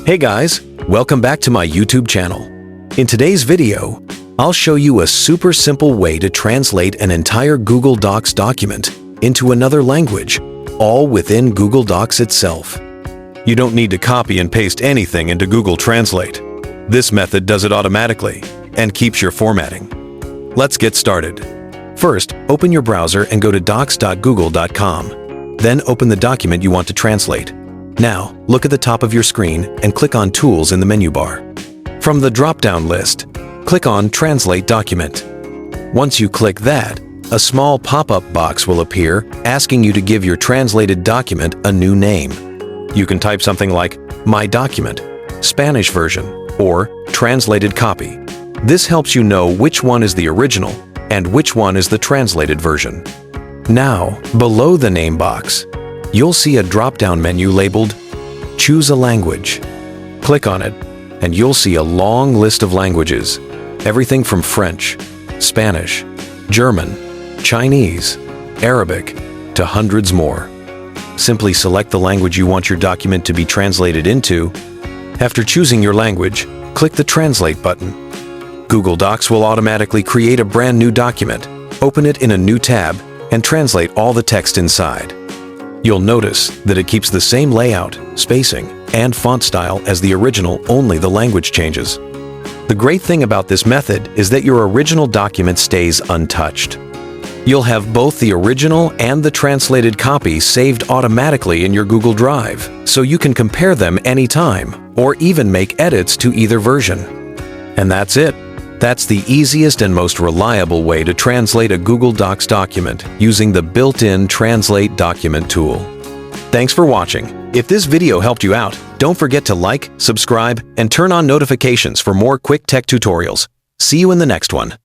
Hey guys, welcome back to my YouTube channel. In today's video, I'll show you a super simple way to translate an entire Google Docs document into another language, all within Google Docs itself. You don't need to copy and paste anything into Google Translate. This method does it automatically and keeps your formatting. Let's get started. First, open your browser and go to docs.google.com. Then open the document you want to translate. Now, look at the top of your screen and click on Tools in the menu bar. From the drop-down list, click on Translate Document. Once you click that, a small pop-up box will appear asking you to give your translated document a new name. You can type something like My Document, Spanish version, or Translated Copy. This helps you know which one is the original and which one is the translated version. Now, below the name box, you'll see a drop-down menu labeled Choose a Language. Click on it, and you'll see a long list of languages, everything from French, Spanish, German, Chinese, Arabic, to hundreds more. Simply select the language you want your document to be translated into. After choosing your language, click the Translate button. Google Docs will automatically create a brand new document, open it in a new tab, and translate all the text inside. You'll notice that it keeps the same layout, spacing, and font style as the original, only the language changes. The great thing about this method is that your original document stays untouched. You'll have both the original and the translated copy saved automatically in your Google Drive, so you can compare them anytime, or even make edits to either version. And that's it. That's the easiest and most reliable way to translate a Google Docs document using the built-in Translate Document tool. Thanks for watching. If this video helped you out, don't forget to like, subscribe, and turn on notifications for more quick tech tutorials. See you in the next one.